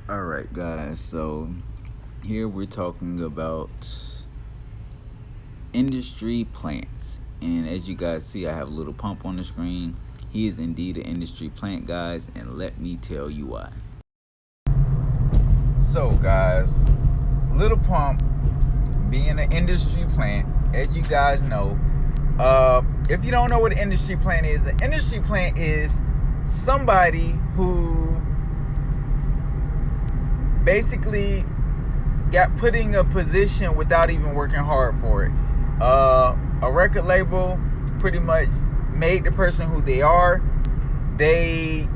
All right, guys. So here we're talking about industry plants. And as you guys see, I have a little pump on the screen. He is indeed an industry plant, guys, and let me tell you why. So, guys, Little Pump being an industry plant, as you guys know, if you don't know what an industry plant is, the industry plant is somebody who basically got put in a position without even working hard for it. A record label pretty much made the person who they are. They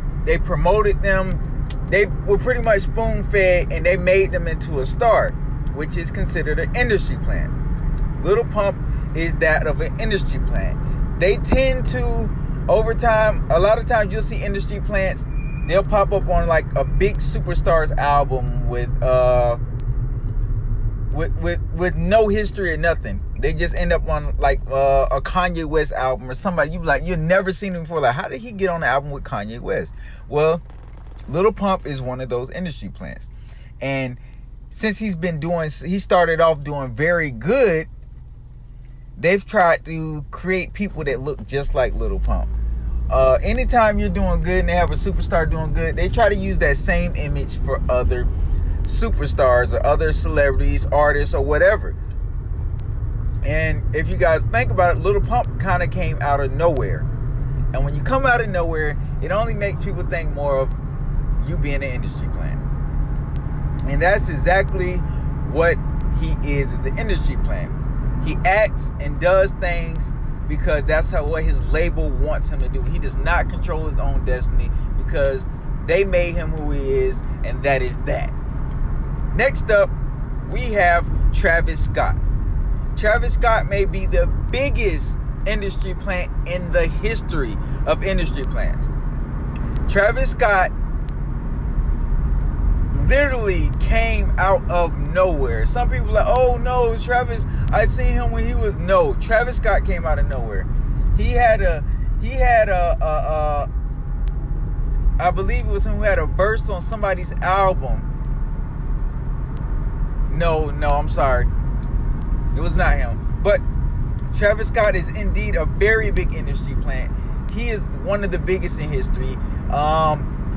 promoted them. They were pretty much spoon fed, and they made them into a star, which is considered an industry plant. Little Pump is that of an industry plant. They tend to, over time, a lot of times you'll see industry plants. They'll pop up on like a big superstars album with no history or nothing. They just end up on like a Kanye West album or somebody. You be like, you've never seen him before. Like, how did he get on the album with Kanye West? Well, Little Pump is one of those industry plants, and since he started off doing very good. They've tried to create people that look just like Little Pump. Anytime you're doing good and they have a superstar doing good, they try to use that same image for other superstars or other celebrities, artists, or whatever. And if you guys think about it, Little Pump kind of came out of nowhere. And when you come out of nowhere, it only makes people think more of you being an industry plant. And that's exactly what he is the industry plant. He acts and does things because that's what his label wants him to do. He does not control his own destiny because they made him who he is, and that is that. Next up, we have Travis Scott. Travis Scott may be the biggest industry plant in the history of industry plants. Travis Scott literally came out of nowhere. Some people are like, oh no, Travis, I seen him when he was. No, Travis Scott came out of nowhere. He had a I believe it was him who had a verse on somebody's album. No, I'm sorry. It was not him. But Travis Scott is indeed a very big industry plant. He is one of the biggest in history.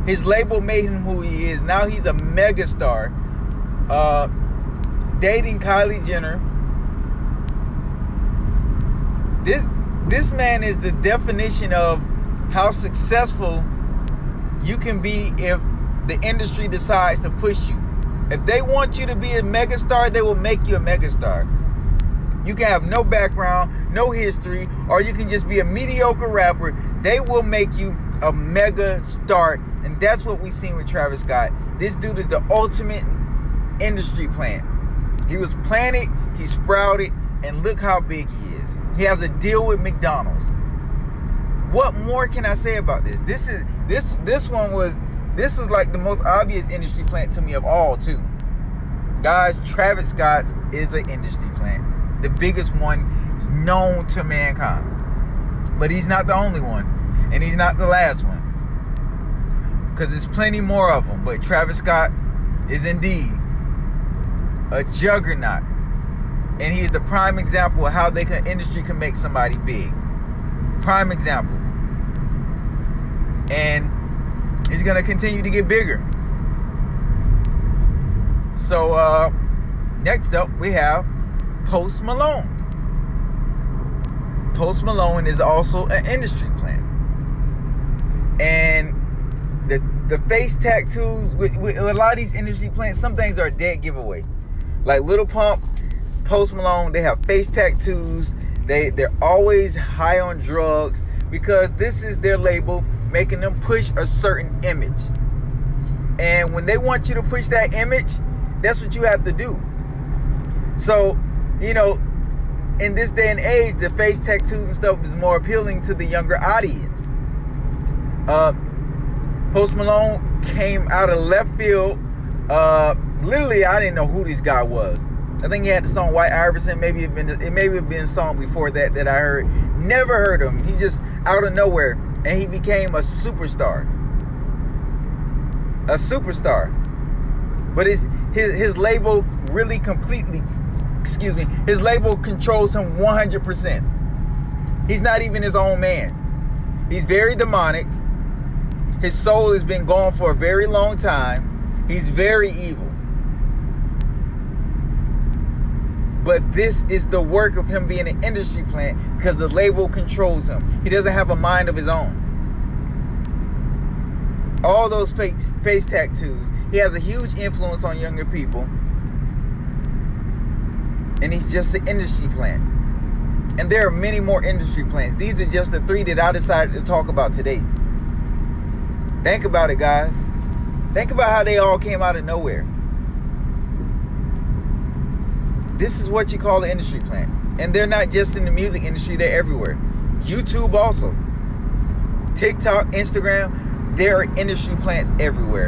His label made him who he is. Now he's a megastar. Dating Kylie Jenner. This man is the definition of how successful you can be if the industry decides to push you. If they want you to be a megastar, they will make you a megastar. You can have no background, no history, or you can just be a mediocre rapper. They will make you a mega star, and that's what we've seen with Travis Scott. This dude is the ultimate industry plant. He was planted, he sprouted, and look how big he is. He has a deal with McDonald's. What more can I say about this? This was like the most obvious industry plant to me of all, too. Guys, Travis Scott is an industry plant, the biggest one known to mankind. But he's not the only one. And he's not the last one. Because there's plenty more of them. But Travis Scott is indeed a juggernaut. And he is the prime example of how industry can make somebody big. Prime example. And he's going to continue to get bigger. So, next up we have Post Malone. Post Malone is also an industry plant. And the face tattoos with a lot of these industry plants, some things are a dead giveaway. Like Little Pump, Post Malone, they have face tattoos. They're always high on drugs because this is their label making them push a certain image. And when they want you to push that image, that's what you have to do. So, in this day and age, the face tattoos and stuff is more appealing to the younger audience. Post Malone came out of left field. Literally, I didn't know who this guy was. I think he had the song White Iverson. Maybe it may have been a song before that I heard. Never heard of him. He just out of nowhere, and he became a superstar. A superstar. But his label really completely, his label controls him 100%. He's not even his own man. He's very demonic. His soul has been gone for a very long time. He's very evil. But this is the work of him being an industry plant because the label controls him. He doesn't have a mind of his own. All those face tattoos. He has a huge influence on younger people. And he's just an industry plant. And there are many more industry plants. These are just the 3 that I decided to talk about today. Think about it, guys. Think about how they all came out of nowhere. This is what you call an industry plant. And they're not just in the music industry, they're everywhere. YouTube also. TikTok, Instagram, there are industry plants everywhere.